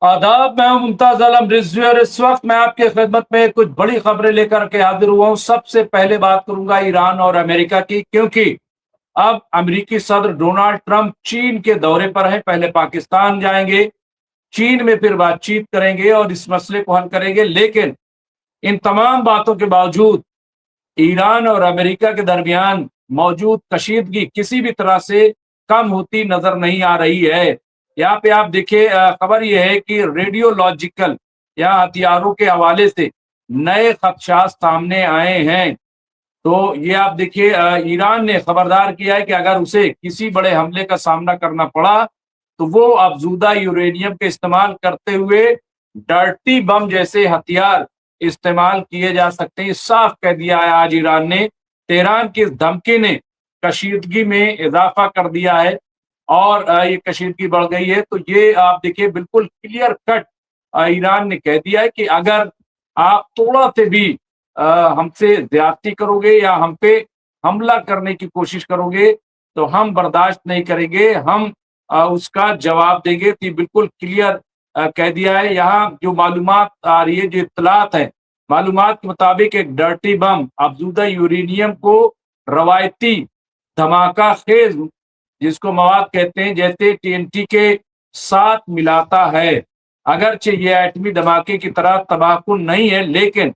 आदाब, मैं हूं मुमताज आलम रिजवी और इस वक्त मैं आपके खिदमत में कुछ बड़ी खबरें लेकर के हाजिर हुआ हूं। सबसे पहले बात करूंगा ईरान और अमेरिका की, क्योंकि अब अमेरिकी सदर डोनाल्ड ट्रंप चीन के दौरे पर हैं। पहले पाकिस्तान जाएंगे, चीन में फिर बातचीत करेंगे और इस मसले को हल करेंगे। लेकिन इन तमाम बातों के बावजूद ईरान और अमेरिका के दरमियान मौजूद कशीदगी किसी भी तरह से कम होती नजर नहीं आ रही है। यहाँ पे आप देखिए, खबर यह है कि रेडियोलॉजिकल या हथियारों के हवाले से नए खदशात सामने आए हैं। तो ये आप देखिए, ईरान ने खबरदार किया है कि अगर उसे किसी बड़े हमले का सामना करना पड़ा तो वो अफजूदा यूरेनियम के इस्तेमाल करते हुए डर्टी बम जैसे हथियार इस्तेमाल किए जा सकते हैं। साफ कह दिया है आज ईरान ने। तेहरान की इस धमकी ने कशीदगी में इजाफा कर दिया है और ये कशीदगी बढ़ गई है। तो ये आप देखिए, बिल्कुल क्लियर कट ईरान ने कह दिया है कि अगर आप थोड़ा से भी हमसे ज्यादती करोगे या हम पे हमला करने की कोशिश करोगे तो हम बर्दाश्त नहीं करेंगे, हम उसका जवाब देंगे। तो बिल्कुल क्लियर कह दिया है। यहाँ जो मालूमात आ रही है, जो इत्तलात है, मालूमात के मुताबिक एक डर्टी बम अफजूदा यूरेनियम को रवायती धमाका खेज, जिसको मवाद कहते हैं, जैसे टीएनटी के साथ मिलाता है। अगरचे ये एटमी धमाके की तरह तबाहकुन नहीं है, लेकिन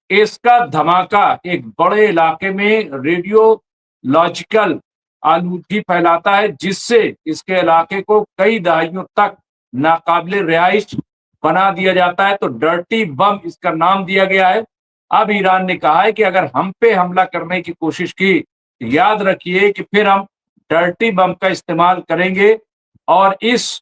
इसका धमाका एक बड़े इलाके में रेडियोलॉजिकल आलूदगी फैलाता है, जिससे इसके इलाके को कई दहाइयों तक नाकाबिले रिहाइश बना दिया जाता है। तो डर्टी बम इसका नाम दिया गया है। अब ईरान ने कहा है कि अगर हम पे हमला करने की कोशिश की, याद रखिए कि फिर हम डर्टी बम का इस्तेमाल करेंगे। और इस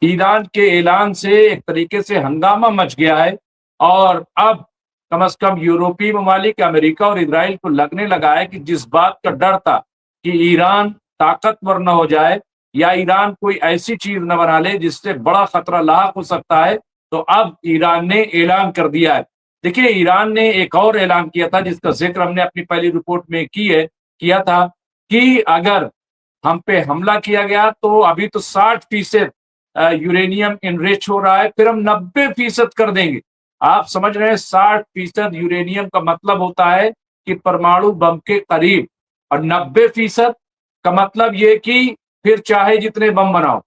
ईरान के ऐलान से एक तरीके से हंगामा मच गया है और अब कम से कम यूरोपीय ममालिक, अमेरिका और इजराइल को लगने लगा है कि जिस बात का डर था कि ईरान ताकतवर न हो जाए या ईरान कोई ऐसी चीज न बना ले जिससे बड़ा खतरा लाक हो सकता है, तो अब ईरान ने ऐलान कर दिया है। देखिए, ईरान ने एक और ऐलान किया था जिसका जिक्र हमने अपनी पहली रिपोर्ट में किया था कि अगर हम पे हमला किया गया तो अभी तो 60% यूरेनियम इनरिच हो रहा है, फिर हम 90% कर देंगे। आप समझ रहे हैं, 60% यूरेनियम का मतलब होता है कि परमाणु बम के करीब, और 90% का मतलब ये कि फिर चाहे जितने बम बनाओ।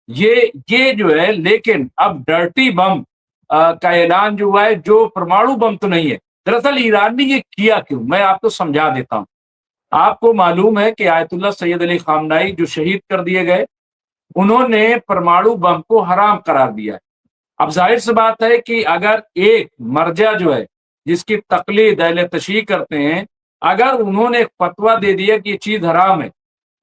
ये जो है, लेकिन अब डर्टी बम का ऐलान जो हुआ है, जो परमाणु बम तो नहीं है। दरअसल ईरान ने ये किया क्यों, मैं आपको समझा देता हूं। आपको मालूम है कि आयतुल्लाह सैयद अली खामनाई जो शहीद कर दिए गए, उन्होंने परमाणु बम को हराम करार दिया है। अब जाहिर सी बात है कि अगर एक मर्जा जो है, जिसकी तकलीद अहले तशरीह करते हैं, अगर उन्होंने एक फतवा दे दिया कि ये चीज हराम है,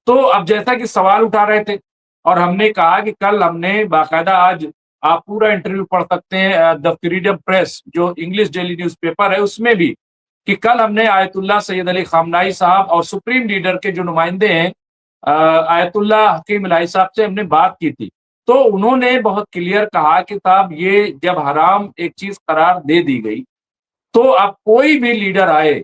तो अब जैसा कि सवाल उठा रहे थे और हमने कहा कि कल हमने बाकायदा, आज आप पूरा इंटरव्यू पढ़ सकते हैं द फ्रीडम प्रेस जो इंग्लिश डेली न्यूज़पेपर है उसमें भी, कि कल हमने आयतुल्लाह सैयद अली खामनाई साहब और सुप्रीम लीडर के जो नुमाइंदे हैं आयतुल्लाह हकीम इलाही साहब से हमने बात की थी। तो उन्होंने बहुत क्लियर कहा कि साहब, ये जब हराम एक चीज करार दे दी गई तो अब कोई भी लीडर आए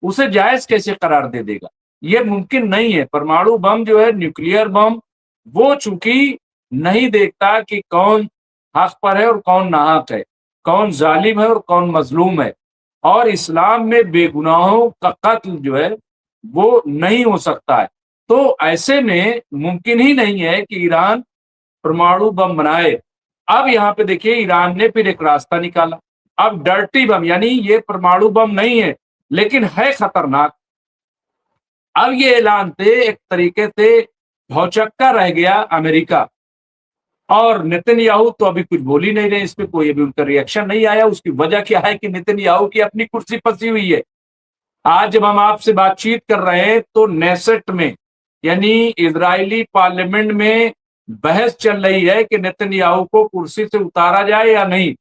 उसे जायज कैसे करार दे देगा। ये मुमकिन नहीं है। परमाणु बम जो है, न्यूक्लियर बम, वो चूंकि नहीं देखता कि कौन हक पर है और कौन नाहक है, कौन जालिम है और कौन मजलूम है। और इस्लाम में बेगुनाहों का कत्ल जो है वो नहीं हो सकता है। तो ऐसे में मुमकिन ही नहीं है कि ईरान परमाणु बम बनाए। अब यहाँ पे देखिए, ईरान ने फिर एक रास्ता निकाला। अब डर्टी बम, यानी ये परमाणु बम नहीं है लेकिन है खतरनाक। अब ये ऐलान से एक तरीके से भौचक्का रह गया अमेरिका, और नेतन्याहू तो अभी कुछ बोल ही नहीं रहे इस पे, कोई अभी उनका रिएक्शन नहीं आया। उसकी वजह क्या है कि नेतन्याहू की अपनी कुर्सी फंसी हुई है। आज जब हम आपसे बातचीत कर रहे हैं तो नेसेट में, यानी इजरायली पार्लियामेंट में बहस चल रही है कि नेतन्याहू को कुर्सी से उतारा जाए या नहीं।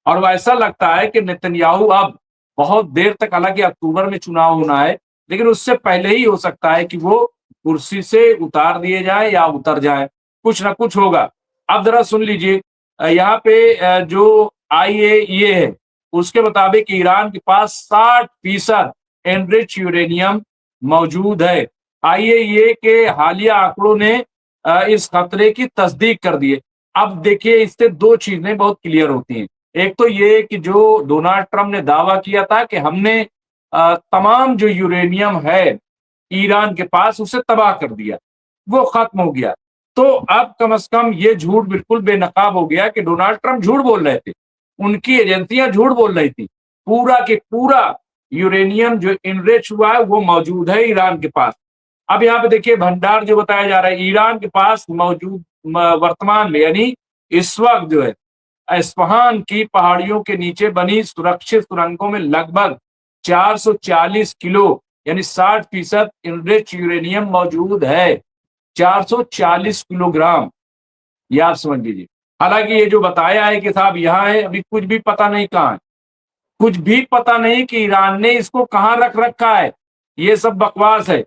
और वैसा लगता है कि नेतन्याहू अब बहुत देर तक, हालांकि अक्टूबर में चुनाव होना है, लेकिन उससे पहले ही हो सकता है कि वो कुर्सी से उतार दिए जाए या उतर जाए, कुछ ना कुछ होगा। अब जरा सुन लीजिए, यहाँ पे जो IAEA है उसके मुताबिक ईरान के पास 60% एनरिच यूरेनियम मौजूद है। IAEA के हालिया आंकड़ों ने इस खतरे की तस्दीक कर दी है। अब देखिए इससे दो चीजें बहुत क्लियर होती हैं। एक तो ये कि जो डोनाल्ड ट्रंप ने दावा किया था कि हमने तमाम जो यूरेनियम है ईरान के पास उसे तबाह कर दिया, वो खत्म हो गया। तो अब कम से कम ये झूठ बिल्कुल बेनकाब हो गया कि डोनाल्ड ट्रंप झूठ बोल रहे थे, उनकी एजेंसियां झूठ बोल रही थी। पूरा के पूरा यूरेनियम जो इनरिच हुआ है वो मौजूद है ईरान के पास। अब यहाँ पे देखिए भंडार जो बताया जा रहा है ईरान के पास मौजूद वर्तमान में, यानी इस वक्त जो है इस्फहान की पहाड़ियों के नीचे बनी सुरक्षित सुरंगों में लगभग 440 किलो यानी 60% इनरिच यूरेनियम मौजूद है। 440 किलोग्राम, ये आप समझ लीजिए। हालांकि ये जो बताया है कि साहब यहाँ है, अभी कुछ भी पता नहीं कहाँ है, कुछ भी पता नहीं कि ईरान ने इसको कहाँ रख रखा है, ये सब बकवास है।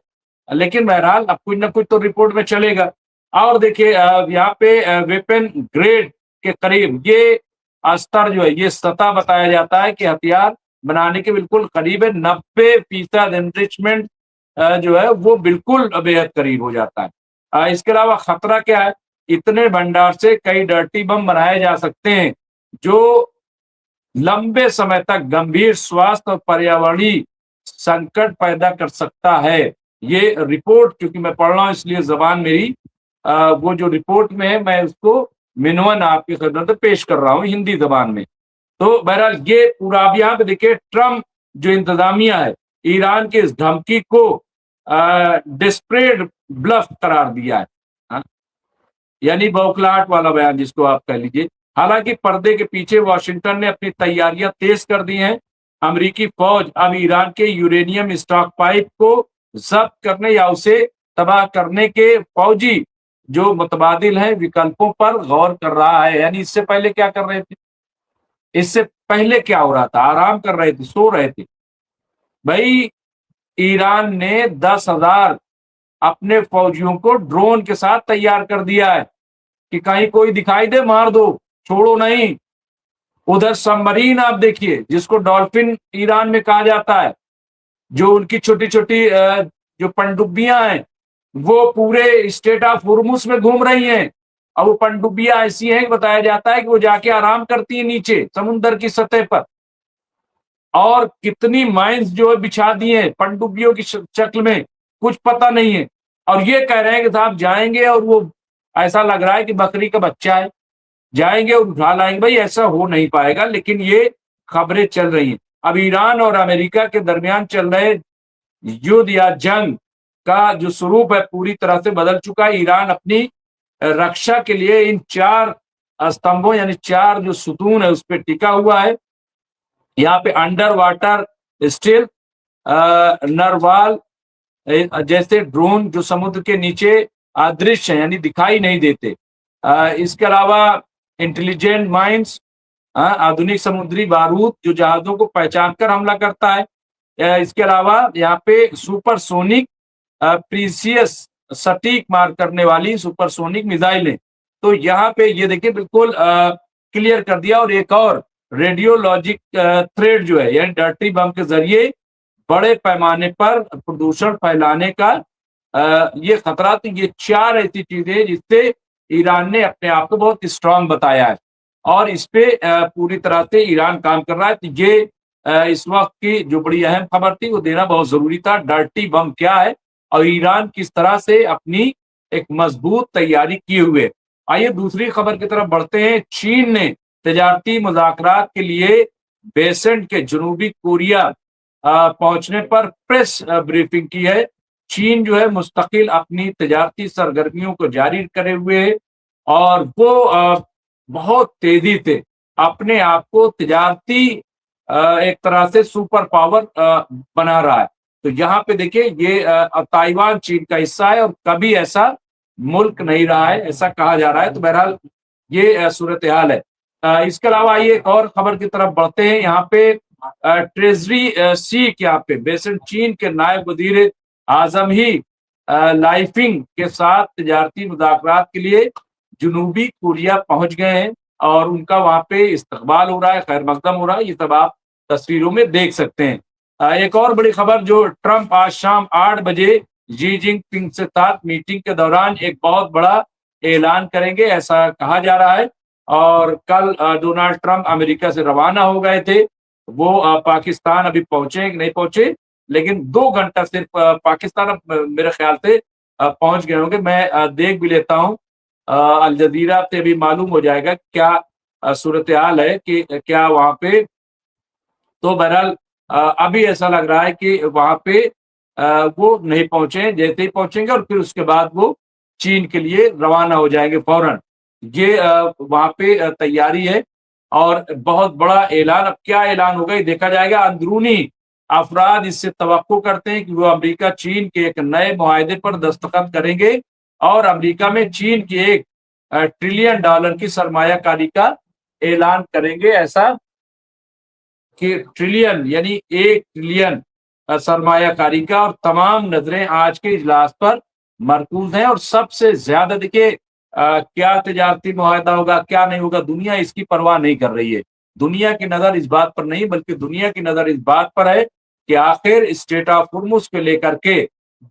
लेकिन बहरहाल अब कुछ ना कुछ तो रिपोर्ट में चलेगा। और देखिए यहाँ पे वेपन ग्रेड के करीब ये स्तर जो है, ये सतह बताया जाता है कि हथियार बनाने के बिल्कुल करीब है। 90% एनरिचमेंट जो है वो बिल्कुल बेहद करीब हो जाता है। इसके अलावा खतरा क्या है, इतने भंडार से कई डर्टी बम बनाए जा सकते हैं जो लंबे समय तक गंभीर स्वास्थ्य और पर्यावरणीय संकट पैदा कर सकता है। ये रिपोर्ट क्योंकि मैं पढ़ रहा हूं इसलिए जबान मेरी वो जो रिपोर्ट में है मैं उसको मिनवन आपकी खिदमत में पेश कर रहा हूं हिंदी जबान में। तो बहरहाल ये पूरा, अब यहाँ पे देखिए ट्रम्प जो इंतजामिया है ईरान की इस धमकी को डिस्प्रेड ब्लफ करार दिया है, हाँ? यानी बौखलाहट वाला बयान जिसको आप कह लीजिए। हालांकि पर्दे के पीछे वाशिंगटन ने अपनी तैयारियां तेज कर दी हैं। अमेरिकी फौज अब ईरान के यूरेनियम स्टॉक पाइप को जब्त करने या उसे तबाह करने के फौजी जो मुतबादिल हैं विकल्पों पर गौर कर रहा है। यानी इससे पहले क्या कर रहे थे, इससे पहले क्या हो रहा था, आराम कर रहे थे, सो रहे थे। भाई ईरान ने 10,000 अपने फौजियों को ड्रोन के साथ तैयार कर दिया है कि कहीं कोई दिखाई दे मार दो, छोड़ो नहीं। उधर सबमरीन आप देखिए जिसको डॉल्फिन ईरान में कहा जाता है, जो उनकी छोटी छोटी जो पनडुब्बियां हैं वो पूरे स्टेट ऑफ हुर्मुस में घूम रही हैं। और वो पनडुब्बियां ऐसी हैं कि बताया जाता है कि वो जाके आराम करती है नीचे समुद्र की सतह पर। और कितनी माइंस जो है बिछा दी हैं पनडुब्बियों की शक्ल में, कुछ पता नहीं है। और ये कह रहे हैं कि साहब जाएंगे और वो ऐसा लग रहा है कि बकरी का बच्चा है, जाएंगे और उठा लाएंगे। भाई ऐसा हो नहीं पाएगा, लेकिन ये खबरें चल रही हैं। अब ईरान और अमेरिका के दरमियान चल रहे युद्ध या जंग का जो स्वरूप है पूरी तरह से बदल चुका है। ईरान अपनी रक्षा के लिए इन 4 स्तंभों यानी 4 जो सुतून है उस पर टिका हुआ है। यहाँ पे अंडर वाटर स्टिल नरवाल जैसे ड्रोन जो समुद्र के नीचे अदृश्य है यानी दिखाई नहीं देते। इसके अलावा इंटेलिजेंट माइंस, आधुनिक समुद्री बारूद जो जहाजों को पहचान कर हमला करता है। इसके अलावा यहाँ पे सुपरसोनिक प्रीसियस सटीक मार करने वाली सुपरसोनिक मिसाइलें। तो यहाँ पे ये देखिए बिल्कुल क्लियर कर दिया। और एक और रेडियोलॉजिक थ्रेड जो है यानी डर्टी बम के जरिए बड़े पैमाने पर प्रदूषण फैलाने का ये खतरा। तो ये 4 ऐसी चीजें जिससे ईरान ने अपने आप को बहुत स्ट्रांग बताया है और इस पे पूरी तरह से ईरान काम कर रहा है। तो ये इस वक्त की जो बड़ी अहम खबर थी वो देना बहुत जरूरी था। डर्टी बम क्या है और ईरान किस तरह से अपनी एक मजबूत तैयारी किए हुए। आइए दूसरी खबर की तरफ बढ़ते हैं। चीन ने तजारती मुज़ाकरात के लिए बेसेंट के जनूबी कोरिया पहुंचने पर प्रेस ब्रीफिंग की है। चीन जो है मुस्तकिल अपनी तजारती सरगर्मियों को जारी करे हुए है और वो बहुत तेजी से अपने आप को तजारती एक तरह से सुपर पावर बना रहा है। तो यहाँ पे देखिए ये ताइवान चीन का हिस्सा है और कभी ऐसा मुल्क नहीं रहा है, ऐसा कहा जा रहा है। तो बहरहाल ये सूरत हाल है। इसके अलावा आइए एक और खबर की तरफ बढ़ते हैं। यहाँ पे ट्रेजरी सीक यहाँ पे बेसेंट चीन के नायब वजीर आजम ही लाइफिंग के साथ तजारती मुज़ाकरात के लिए जनूबी कोरिया पहुंच गए हैं और उनका वहां पे इस्तकबाल हो रहा है, खैर मकदम हो रहा है। ये सब आप तस्वीरों में देख सकते हैं। एक और बड़ी खबर जो ट्रंप आज शाम 8 बजे जी जिनपिंग से साथ मीटिंग के दौरान एक बहुत बड़ा اعلان کریں گے ایسا کہا جا رہا ہے. اور کل ڈونلڈ ٹرمپ امریکہ سے روانہ ہو گئے تھے. وہ پاکستان ابھی پہنچے کہ نہیں پہنچے, لیکن 2 گھنٹہ صرف پاکستان اب میرے خیال سے پہنچ گئے ہوں گے. میں دیکھ بھی لیتا ہوں, الجزیرہ سے بھی معلوم ہو جائے گا کیا صورتحال ہے کہ کیا وہاں پہ. تو بہرحال ابھی ایسا لگ رہا ہے کہ وہاں پہ وہ نہیں پہنچے, جیسے ہی پہنچیں گے اور پھر اس کے بعد وہ چین کے لیے روانہ ہو جائیں گے فوراً. یہ وہاں پہ تیاری ہے اور بہت بڑا اعلان. اب کیا اعلان ہوگا یہ دیکھا جائے گا. اندرونی افراد اس سے توقع کرتے ہیں کہ وہ امریکہ چین کے ایک نئے معاہدے پر دستخط کریں گے اور امریکہ میں چین کی $1 ٹریلین کی سرمایہ کاری کا اعلان کریں گے. ایسا کہ ٹریلین یعنی 1 ٹریلین سرمایہ کاری کا. اور تمام نظریں آج کے اجلاس پر مرکوز ہیں. اور سب سے زیادہ دیکھیے کیا تجارتی معاہدہ ہوگا کیا نہیں ہوگا, دنیا اس کی پرواہ نہیں کر رہی ہے. دنیا کی نظر اس بات پر نہیں, بلکہ دنیا کی نظر اس بات پر ہے کہ آخر اسٹیٹ آف ہرمز کو لے کر کے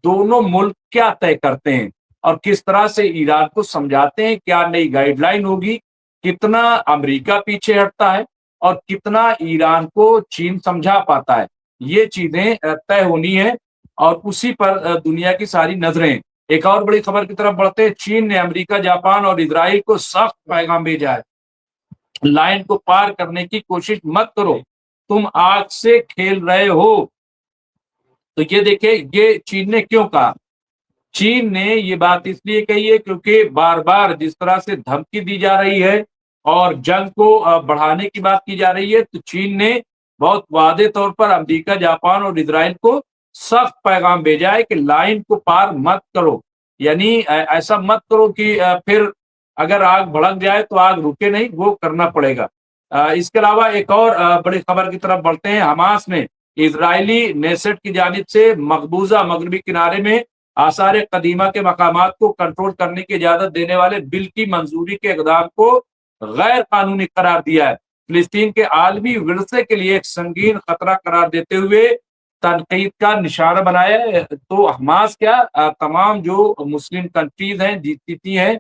دونوں ملک کیا طے کرتے ہیں اور کس طرح سے ایران کو سمجھاتے ہیں. کیا نئی گائیڈ لائن ہوگی, کتنا امریکہ پیچھے ہٹتا ہے اور کتنا ایران کو چین سمجھا پاتا ہے. یہ چیزیں طے ہونی ہے اور اسی پر دنیا کی ساری نظریں. ایک اور بڑی خبر کی طرف بڑھتے ہیں. چین نے امریکہ, جاپان اور اسرائیل کو سخت پیغام بھیجا ہے. لائن کو پار کرنے کی کوشش مت کرو, تم آگ سے کھیل رہے ہو. تو یہ دیکھیں یہ چین نے کیوں کہا. چین نے یہ بات اس لیے کہی ہے کیونکہ بار بار جس طرح سے دھمکی دی جا رہی ہے اور جنگ کو بڑھانے کی بات کی جا رہی ہے, تو چین نے بہت واضح طور پر امریکہ, جاپان اور اسرائیل کو سخت پیغام بھیجا ہے کہ لائن کو پار مت کرو. یعنی ایسا مت کرو کہ پھر اگر آگ بھڑک جائے تو آگ رکے نہیں, وہ کرنا پڑے گا. اس کے علاوہ ایک اور بڑی خبر کی طرف بڑھتے ہیں. حماس نے اسرائیلی نیسٹ کی جانب سے مقبوضہ مغربی کنارے میں آثار قدیمہ کے مقامات کو کنٹرول کرنے کی اجازت دینے والے بل کی منظوری کے اقدام کو غیر قانونی قرار دیا ہے. فلسطین کے عالمی ورثے کے لیے ایک سنگین خطرہ قرار دیتے ہوئے تنقید کا نشانہ بنایا ہے. تو حماس کیا تمام جو مسلم کنٹریز ہیں جیتی ہیں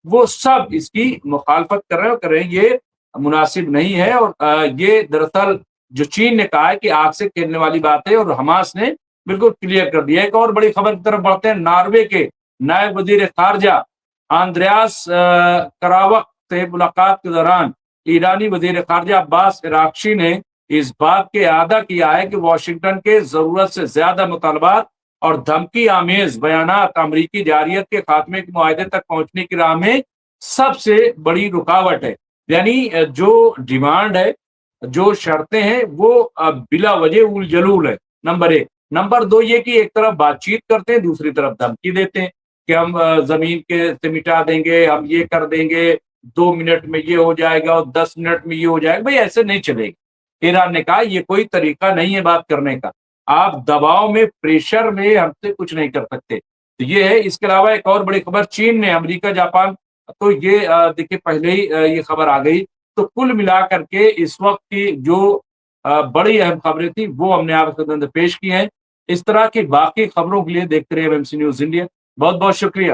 وہ سب اس کی مخالفت کر رہے ہیں. یہ مناسب نہیں ہے اور یہ دراصل جو چین نے کہا ہے کہ آگ سے کھیلنے والی بات ہے اور حماس نے بالکل کلیئر کر دیا. ایک اور بڑی خبر کی طرف بڑھتے ہیں. ناروے کے نائب وزیر خارجہ آندریاس کراوک سے ملاقات کے دوران ایرانی وزیر خارجہ عباس عراقچی نے اس بات کے اعادہ کیا ہے کہ واشنگٹن کے ضرورت سے زیادہ مطالبات اور دھمکی آمیز بیانات امریکی جارحیت کے خاتمے کے معاہدے تک پہنچنے کی راہ میں سب سے بڑی رکاوٹ ہے. یعنی جو ڈیمانڈ ہے, جو شرطیں ہیں وہ بلا وجہ اول جلول ہے. نمبر 1. نمبر 2 یہ کہ ایک طرف بات چیت کرتے ہیں, دوسری طرف دھمکی دیتے ہیں کہ ہم زمین کے سے مٹا دیں گے, ہم یہ کر دیں گے, 2 منٹ میں یہ ہو جائے گا اور 10 منٹ میں یہ ہو جائے گا. بھائی ایسے نہیں چلے گا. ایران نے کہا یہ کوئی طریقہ نہیں ہے بات کرنے کا, آپ دباؤ میں پریشر میں ہم سے کچھ نہیں کر سکتے. تو یہ ہے. اس کے علاوہ ایک اور بڑی خبر, چین نے امریکہ, جاپان, تو یہ دیکھیے پہلے ہی یہ خبر آ گئی. تو کل ملا کر کے اس وقت کی جو بڑی اہم خبریں تھیں وہ ہم نے آپ کے اندر پیش کی ہیں. اس طرح کی باقی خبروں کے لیے دیکھتے رہے MC نیوز انڈیا. بہت بہت شکریہ.